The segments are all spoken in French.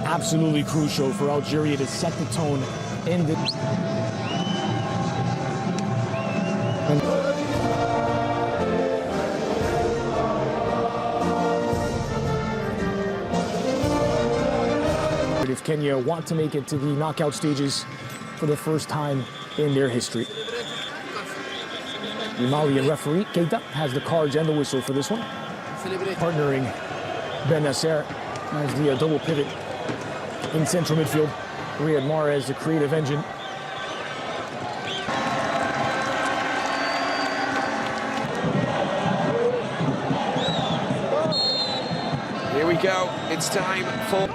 absolutely crucial for Algeria to set the tone in the... If Kenya want to make it to the knockout stages for the first time in their history. The Malian referee, Keita, has the cards and the whistle for this one. Partnering Ben Nasser as the double pivot in central midfield. Riyad Mahrez, the creative engine. Here we go, it's time for...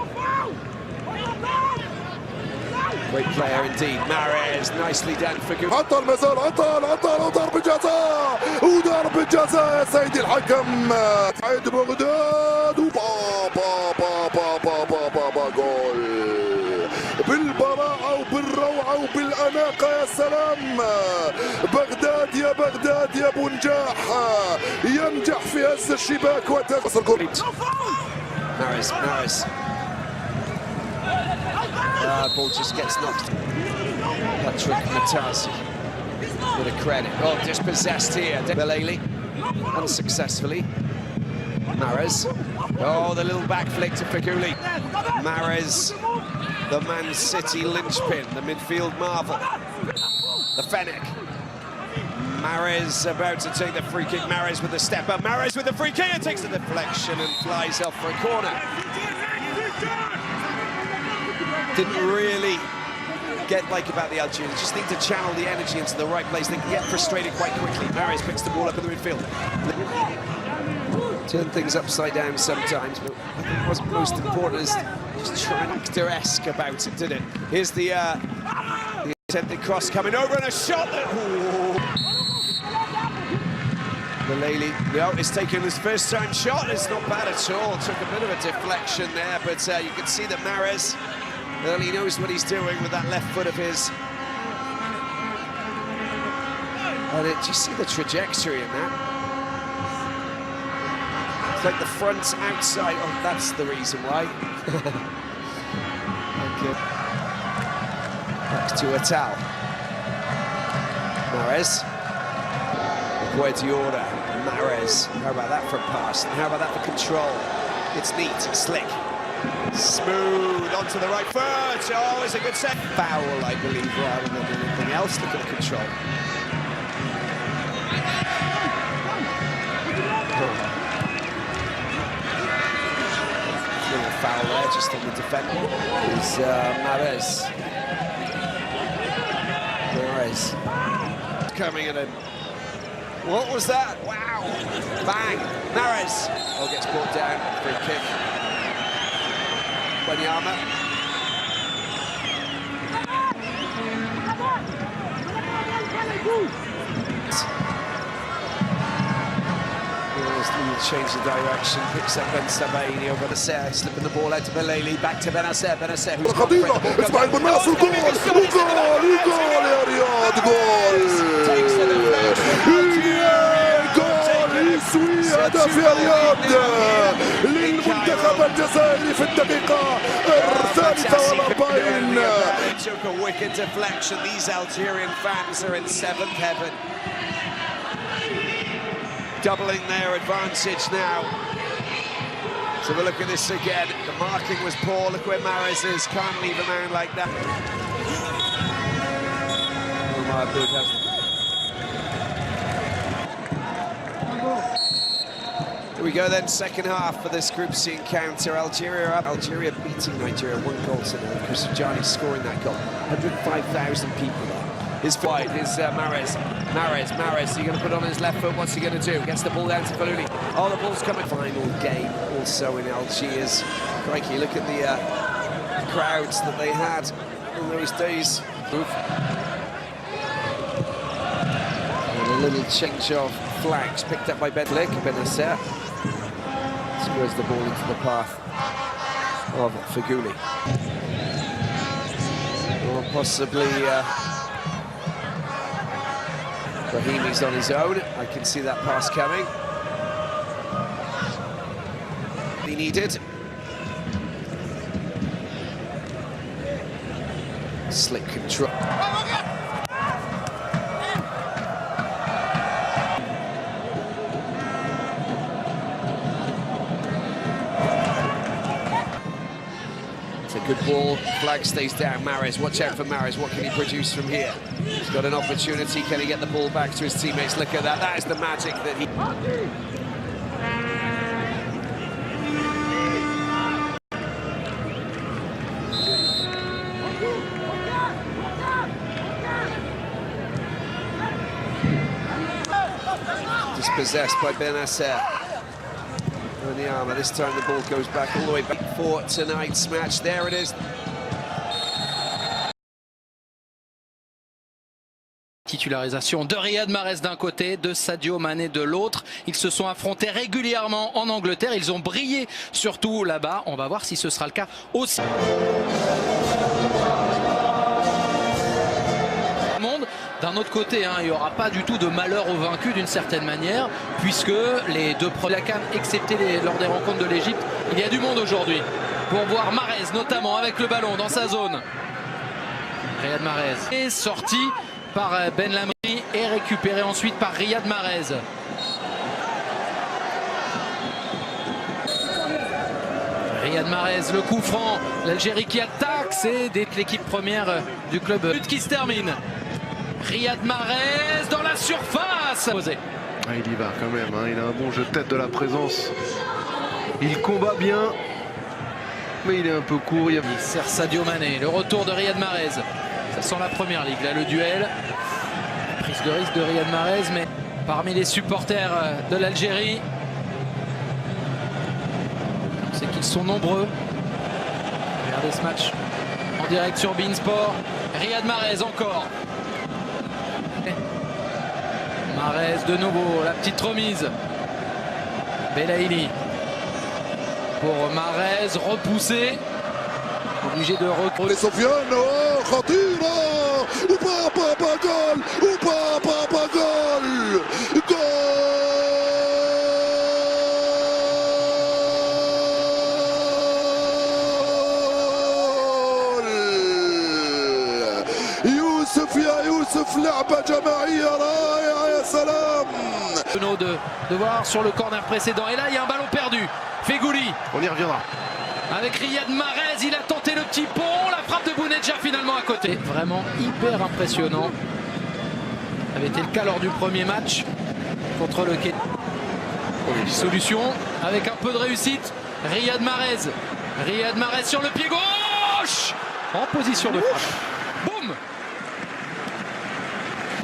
Great player indeed, Mahrez, nicely done for good. حط المسار عطل وضرب جزاء وضرب جزاء يا سيدي الحكم عيد بغداد وبا جول بالبراعة وبالروعة وبالأناقة يا سلام. بغداد يا بغداد يا ابو نجاح ينجح في هز الشباك وتصل جول. Mahrez. Ball just gets knocked. Patrick Matazi with a credit. Oh, dispossessed here. Belali, unsuccessfully. Mahrez. Oh, the little back flick to Feghouli. Mahrez, the Man City linchpin, the midfield marvel. The Fennec. Mahrez about to take the free kick. Mahrez with the step up. Mahrez with the free kick and takes the deflection and flies off for a corner. Didn't really get like about the Algerians, just need to channel the energy into the right place. They can get frustrated quite quickly. Mahrez picks the ball up in the midfield. Turn things upside down sometimes, but I think what's most important is just trying actor-esque about it, didn't it? Here's the attempted cross coming over and a shot that... Belali, no, it's taken his first time shot. It's not bad at all. Took a bit of a deflection there, but you can see that Mahrez he knows what he's doing with that left foot of his. And just see the trajectory in that. It's like the front's outside. Oh, that's the reason why. Okay. Back to Atal. Mahrez. Guardiola. Mahrez. How about that for a pass? And how about that for control? It's neat, slick. Smooth onto the right foot. Oh, it's a good set. Foul, I believe, rather than anything else. Look at the control. Little foul there, just on the defender. Is Mahrez coming in. What was that? Wow! Bang! Mahrez. Oh, gets brought down. Free kick. Wanyama. Change the direction, picks up Ben Sabaini over the set, slipping the ball out to Belali, back to Benasser, who's خطيرة اسماعيل بن ناصر جول يا رياض takes the جول يسوي هدف يا رياض للمنتخب الجزائري في الدقيقة الثالثة والأربعين. Took a wicked deflection. These Algerian fans are in seventh heaven. Doubling their advantage now. So we'll look at this again. The marking was poor. Look where Mahrez is. Can't leave a man like that. Here we go then, second half for this Group C encounter. Algeria beating Nigeria 1-0. Chris Jani scoring that goal. 105,000 people there. His wide is Mahrez. Mahrez, he's going to put on his left foot. What's he going to do? Gets the ball down to Feghouli. Oh, the ball's coming. Final game also in Algiers. Crikey, look at the crowds that they had in those days. And a little change of flags picked up by Benasser. Squares the ball into the path of Feghouli. Or possibly... Brahimi's on his own. I can see that pass coming. He needed. Slick control. It's a good ball. Flag stays down. Mahrez, watch out for Mahrez. What can he produce from here? He's got an opportunity. Can he get the ball back to his teammates? Look at that. That is the magic that he... Dispossessed by Benacer. On the armour. This time the ball goes back all the way back for tonight's match. There it is. Titularisation de Riyad Mahrez d'un côté, de Sadio Mané de l'autre. Ils se sont affrontés régulièrement en Angleterre. Ils ont brillé surtout là-bas. On va voir si ce sera le cas aussi. D'un autre côté, il n'y aura pas du tout de malheur aux vaincus d'une certaine manière, puisque les deux premiers CAN, excepté lors des rencontres de l'Égypte, il y a du monde aujourd'hui pour voir Mahrez notamment avec le ballon dans sa zone. Riyad Mahrez est sorti par Ben Lamri et récupéré ensuite par Riyad Mahrez. Riyad Mahrez, le coup franc, l'Algérie qui attaque, c'est l'équipe première du club. But qui se termine. Riyad Mahrez dans la surface. Il y va quand même, il a un bon jeu de tête de la présence. Il combat bien, mais il est un peu court. Il sert Sadio Mané, le retour de Riyad Mahrez. Ça sent la première ligue, là le duel. Prise de risque de Riyad Mahrez, mais parmi les supporters de l'Algérie, c'est qu'ils sont nombreux. Regardez ce match en direct sur beIN Sport. Riyad Mahrez encore. Mahrez de nouveau, la petite remise. Belaïli pour Mahrez, repoussé. Obligé de recrocher. Sofiane, خطيرة وبابا جول وبابا جول جول يوسف يا يوسف لعبة جماعية رائعة يا سلام. De voir sur le corner précédent. Et là, il y a un ballon perdu. Fegouli. On y reviendra. Avec Riyad Mahrez, il a tenté le petit pont. La frappe de Bounedjah finalement à côté. Vraiment hyper impressionnant. Ça avait été le cas lors du premier match contre le Kenya. Solution avec un peu de réussite. Riyad Mahrez. Riyad Mahrez sur le pied gauche. En position de frappe. Boum.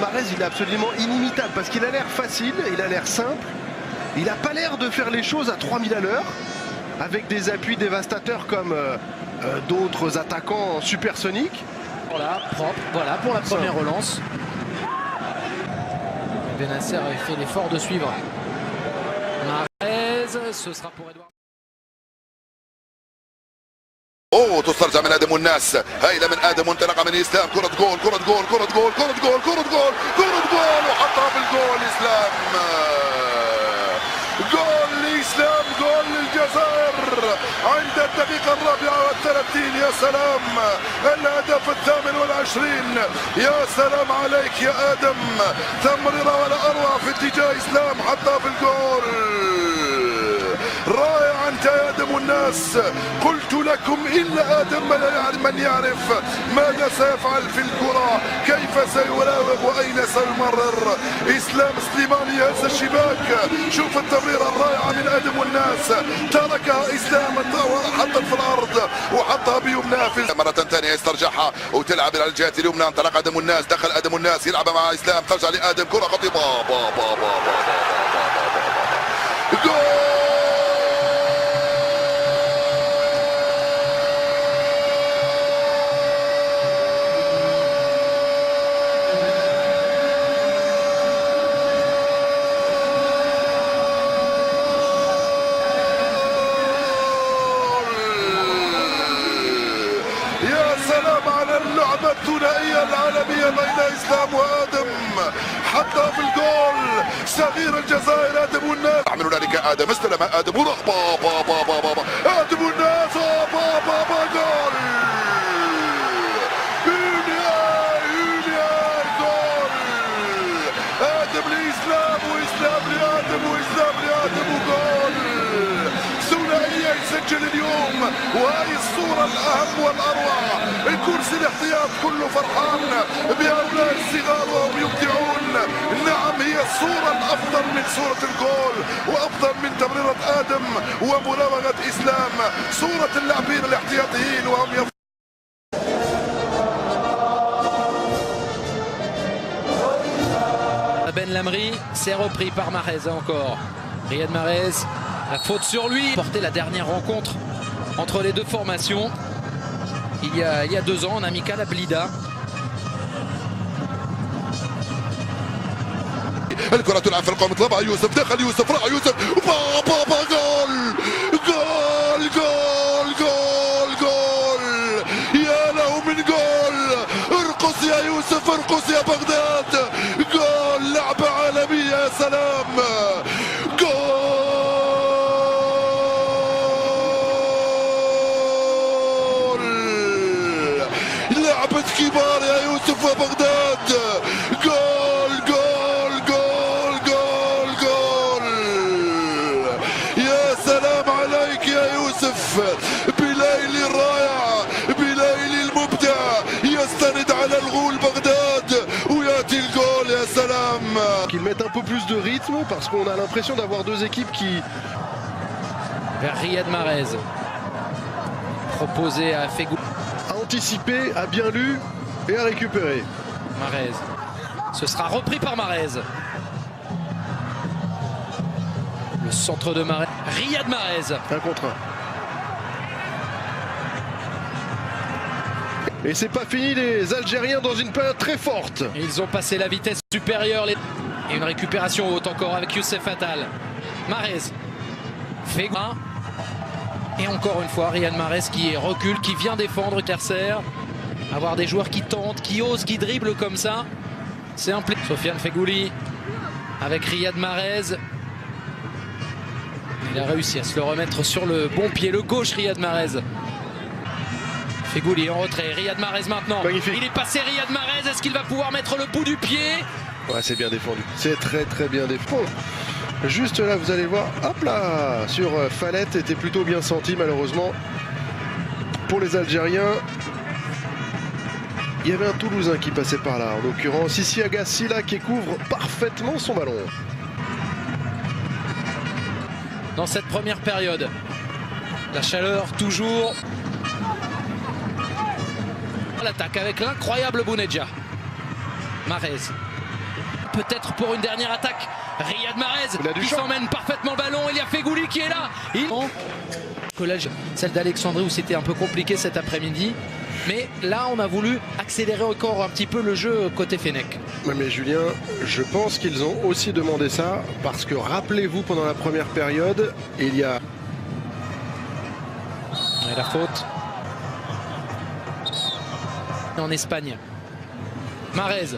Mahrez, il est absolument inimitable parce qu'il a l'air facile, il a l'air simple. Il n'a pas l'air de faire les choses à 3000 à l'heure avec des appuis dévastateurs comme d'autres attaquants supersoniques. Voilà, propre. Voilà pour la première relance. Benacer avait fait l'effort de suivre Mahrez. Ce sera pour Edouard. تسترجع من ادم والناس هايله من ادم وانطلقه من اسلام كره جول كره جول كره جول كره جول كره جول كره جول وحطها في الجول اسلام جول لاسلام جول للجزائر عند الدقيقه 34 يا سلام الهدف 28 يا سلام عليك يا ادم تمريره ولا اروع في اتجاه اسلام حطها في الجول رائع انت يا ادم والناس قلت لكم الا ادم من يعرف ماذا سيفعل في الكره كيف سيراوغ واين سيمرر اسلام سليماني هز الشباك شوف التمريره الرائعه من ادم والناس تركها اسلام حطت في الارض وحطها بيمناه في مره ثانيه يسترجعها وتلعب على الجهه اليمنى انطلق ادم والناس دخل ادم والناس يلعب مع اسلام ترجع لادم كره خطيره جول اللعبة الثنائية العالمية بين إسلام وآدم حتى في الجول صغير الجزائر آدم والناس عملوا ذلك آدم استلم آدم وراح آدم والناس جول يسجل اليوم، وهي الصورة الأهم والأروع. الكرسي الاحتياط كله فرحان بهؤلاء الصغار وهم يبدعون. نعم، هي الصورة الأفضل من صورة الجول وأفضل من تمريرة آدم ومراوغة إسلام. صورة اللاعبين الاحتياطيين وهم Ben Lamri, c'est repris par Mahrez encore. Riyad Mahrez, la faute sur lui. Porté la dernière rencontre entre les deux formations il y a 2 ans en amical à Blida. الكرة تلعب في القوم طلبها يوسف، دخل يوسف، راح يوسف، بابا جول جول جول جول جول. يا له من جول، ارقص يا يوسف، ارقص يا بغداد. جول، لعبة عالمية، يا سلام. جول، لعبة كبار يا يوسف وبغداد. جول جول جول جول جول. يا سلام عليك يا يوسف، بليل الرائع، بليل المبدع، يستند على الغول بغداد وياتي الجول. يا سلام. Qu'ils mettent un peu plus de rythme parce qu'on a l'impression d'avoir deux équipes qui... Vers Riyad Mahrez. Proposé à Fegou. a anticipé, a bien lu et a récupéré. Mahrez. Ce sera repris par Mahrez. Le centre de Mahrez. Riyad Mahrez. 1 contre 1. Et c'est pas fini, les Algériens dans une période très forte. Ils ont passé la vitesse supérieure. Et une récupération haute encore avec Youssef Attal. Mahrez. Fait un. Et encore une fois, Riyad Mahrez qui recule, qui vient défendre Carcer. Avoir des joueurs qui tentent, qui osent, qui dribblent comme ça. C'est un plaisir. Sofiane Feghouli avec Riyad Mahrez. Il a réussi à se le remettre sur le bon pied, le gauche Riyad Mahrez. Feghouli en retrait, Riyad Mahrez maintenant. Magnifique. Il est passé Riyad Mahrez, est-ce qu'il va pouvoir mettre le bout du pied? Ouais, c'est bien défendu. C'est très très bien défendu. Juste là, vous allez voir, hop là, sur Fallette, était plutôt bien senti malheureusement. Pour les Algériens, il y avait un Toulousain qui passait par là, en l'occurrence ici Agassila qui couvre parfaitement son ballon. Dans cette première période, la chaleur toujours. L'attaque avec l'incroyable Bounedjah. Mahrez. Peut-être pour une dernière attaque. Riyad Mahrez qui s'emmène parfaitement le ballon. Il y a Feghouli qui est là. Collège, celle d'Alexandrie où c'était un peu compliqué cet après-midi. Mais là, on a voulu accélérer encore un petit peu le jeu côté Fennec. Ouais, mais Julien, je pense qu'ils ont aussi demandé ça parce que rappelez-vous, pendant la première période, il y a... Et la faute. En Espagne. Mahrez.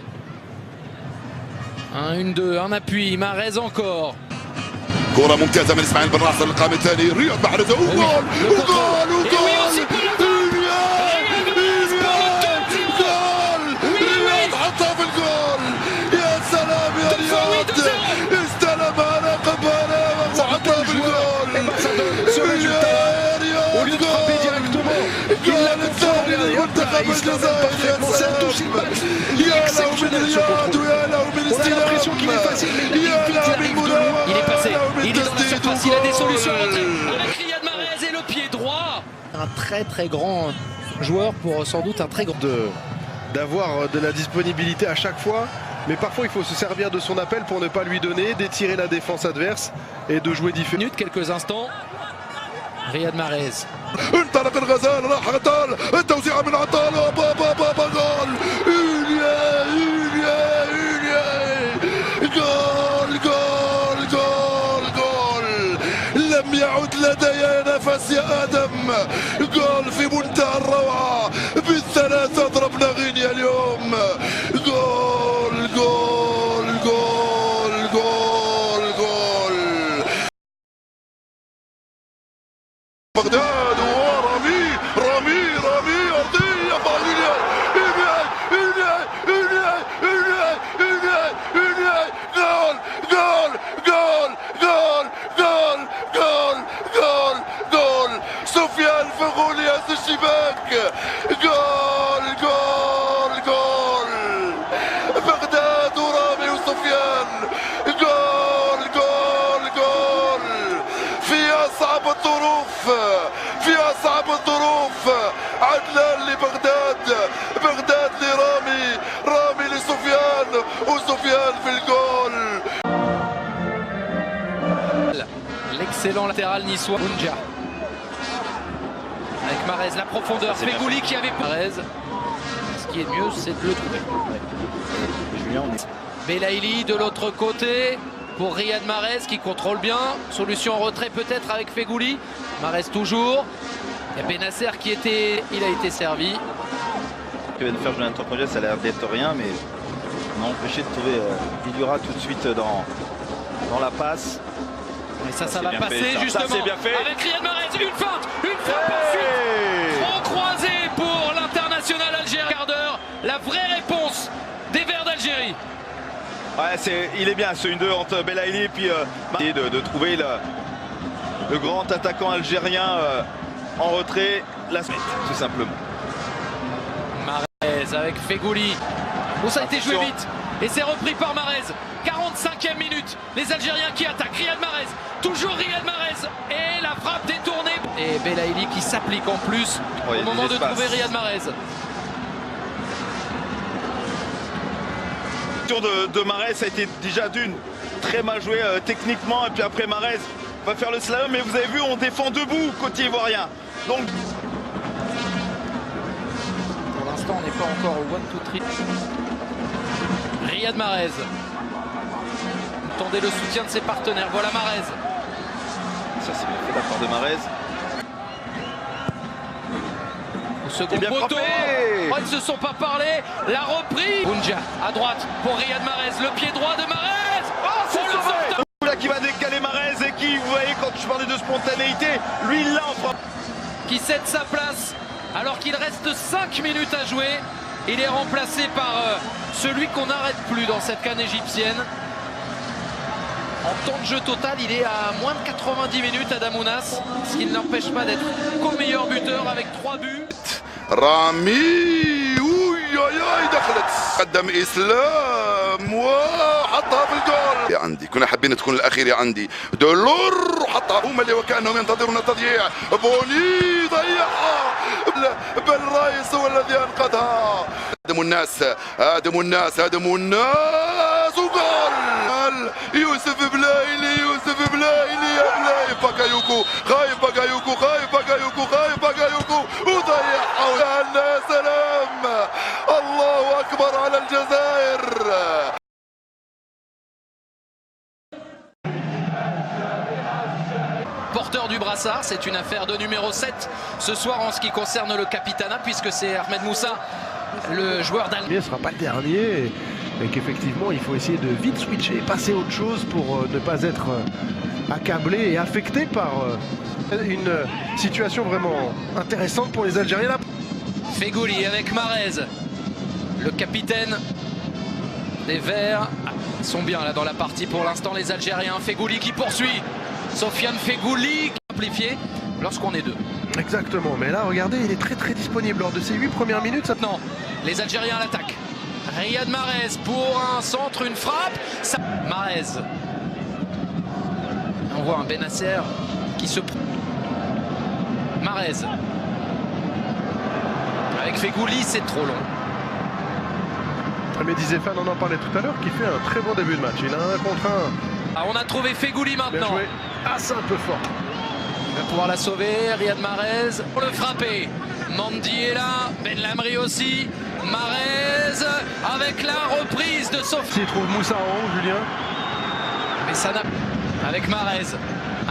1-1-2, un appui. Mahrez encore. كرة ممتازة من اسماعيل بن راسل القائم الثاني. رياض محرز وجول وجول وجول. رياض حطها في الجول. يا سلام يا رياض، استلم على قبالة وحطها في الجول. يا رياض جول الثاني للمنتخب الجزائري. يا سلام، يا له من رياض ويا له من استلام. يا له من مراوغة. Il est passé, il est dans la surface, il a des solutions avec Riyad Mahrez et le pied droit. Un très très grand joueur pour sans doute un très grand... d'avoir de la disponibilité à chaque fois, mais parfois il faut se servir de son appel pour ne pas lui donner, d'étirer la défense adverse et de jouer différemment. Quelques instants. Riyad Mahrez. انطلق الغزال، راح عطال، التوزيعة من عطال، بابا بابا جول. جول جول جول جول. لم يعد لدي نفس يا آدم. جول في منتهى الروعة، بالثلاثة ضربنا غينيا اليوم. جول جول جول جول جول. بغداد ورامي رامي رامي أرضية فاضية. جول جول جول جول جول جول جول جول. جول جول جول بغداد ورامي وسفيان جول جول جول في أصعب الظروف في أصعب الظروف عدلان لبغداد بغداد لرامي رامي لسفيان وسفيان في الجول. L'excellent latéral niçois Bounja. Avec Marez, la profondeur, Fegouli qui avait Marez. Ce qui est mieux, c'est de le trouver. Julien, on est... Belaïli de l'autre côté pour Riyad Mahrez qui contrôle bien. Solution en retrait peut-être avec Fegouli. Mahrez toujours. Il y a Benasser qui était... Il a été servi. Ce que vient de faire Jonathan Projet, ça a l'air d'être rien, mais on a empêché de trouver Vidura tout de suite dans la passe. Et ça va passer fait, justement ça, bien fait. avec Riyad Mahrez. Une feinte ensuite. Trop croisé pour l'international algérien. Quart d'heure, la vraie réponse des Verts d'Algérie. Ouais, il est bien ce 1-2 entre Belaïli et puis de trouver le grand attaquant algérien en retrait, la semaine, tout simplement. Mahrez avec Fegouli. Bon, ça a été joué vite. Et c'est repris par Mahrez. 45e minute. Les Algériens qui attaquent. Riyad Mahrez. Toujours Riyad Mahrez. Et la frappe détournée. Et Belaïli qui s'applique en plus au moment de trouver Riyad Mahrez. De Mahrez, ça a été déjà d'une très mal joué techniquement. Et puis après Mahrez va faire le slalom. Mais vous avez vu, on défend debout côté ivoirien. Donc... Pour l'instant, on n'est pas encore au 1-2-3. Riyad Mahrez. Attendez le soutien de ses partenaires. Voilà Mahrez. Ça c'est bien fait de la part de Mahrez. Au second poteau. Oh, ils ne se sont pas parlé. La reprise. Bounja à droite pour Riyad Mahrez. Le pied droit de Mahrez. Oh, c'est le là qui va décaler Mahrez et qui, vous voyez, quand je parlais de spontanéité, lui il l'a en frappe. Qui cède sa place alors qu'il reste 5 minutes à jouer. Il est remplacé par celui qu'on n'arrête plus dans cette CAN égyptienne. En temps de jeu total, il est à moins de 90 minutes, Adamounas, ce qui ne l'empêche pas d'être co-meilleur buteur avec 3 buts. رامي وياي دخلت قدم اسلام وحطها في الجول. عندي كنا حابين تكون الاخيره عندي دولور وحطها هم اللي وكانهم ينتظرون التضييع. بوني ضيعها بل رايس هو الذي انقذها. هدموا الناس هدموا الناس هدموا الناس وجول. يوسف بلايلي يوسف بلايلي يا بلاي باكايوكو خايف باكايوكو خايف باكايوكو خايف باكايوكو وضيعها. يا سلام الله اكبر على الجزائر. Porteur du brassard, c'est une affaire de numéro 7 ce soir en ce qui concerne le capitana, puisque c'est Ahmed Moussa, le joueur d'Algérie. Ne sera pas le dernier et qu'effectivement il faut essayer de vite switcher, passer à autre chose pour ne pas être accablé et affecté par une situation vraiment intéressante pour les Algériens. Fegouli avec Mahrez, le capitaine des Verts. Ils sont bien là dans la partie pour l'instant les Algériens. Fegouli qui poursuit. Sofiane Fegouli amplifié lorsqu'on est deux. Exactement, mais là regardez, il est très disponible lors de ces 8 premières minutes. Maintenant, les Algériens à l'attaque. Riyad Mahrez pour un centre, une frappe. Mahrez. On voit un Benasser qui se... Mahrez. Avec Fegouli, c'est trop long. Mais disait Fan, on en parlait tout à l'heure, qui fait un très bon début de match. Il a 1 contre 1. Ah, on a trouvé Fegouli maintenant. Bien joué. Ah, c'est un peu fort. Il va pouvoir la sauver, Riyad Mahrez pour le frapper. Mandi est là, Ben Lamri aussi. Mahrez avec la reprise de Sofiane. S'il trouve Moussa en haut, Julien. Mais ça n'a... Avec Mahrez.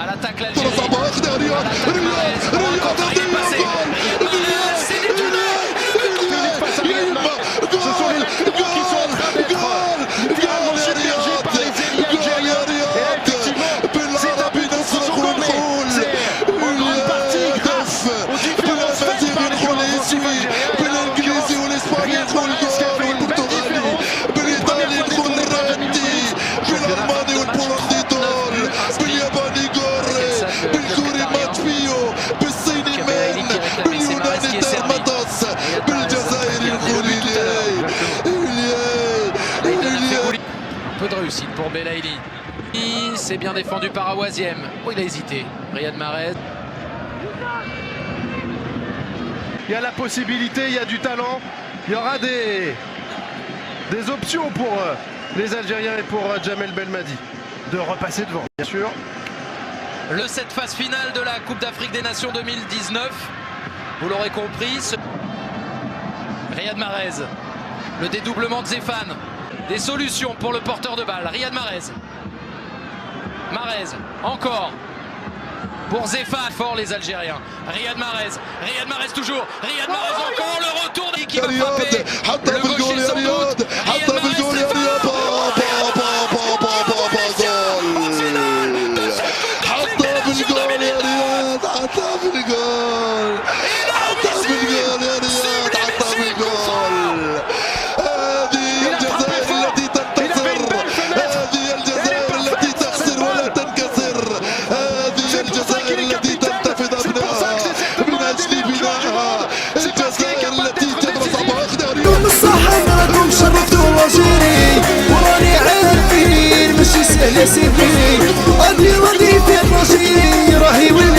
À l'attaque l'Algérie. À l'attaque Mahrez. Encore rien passé. Riyad Mahrez, c'est détourné. Ce sont les latéraux qui sont en train d'être littéralement submergés par les ailiers algériens. Et effectivement, c'est un but contre son goal, mais c'est en grande partie grâce aux différences faites par les joueurs offensifs algériens. Et là, en l'occurrence, Riyad Mahrez qui a fait une belle différence. Première fois détourné par Djamil Koulibaly. pour Belaïli. C'est bien défendu par Awaziem. Oh, il a hésité. Riyad Mahrez. Il y a la possibilité, il y a du talent. Il y aura des options pour les Algériens et pour Djamel Belmadi de repasser devant, bien sûr. Cette phase finale de la Coupe d'Afrique des Nations 2019. Vous l'aurez compris. Riyad Mahrez. Le dédoublement de Zéphane. Des solutions pour le porteur de balle. Riyad Mahrez. Mahrez. Encore. Pour Zéphane. Fort les Algériens. Riyad Mahrez. Riyad Mahrez toujours. Riyad Mahrez encore. Le retour qui va frapper. Le gaucher sans doute. Riyad Mahrez. وراني عارفين ماشي سهل سيبني غادي في الرجي راهي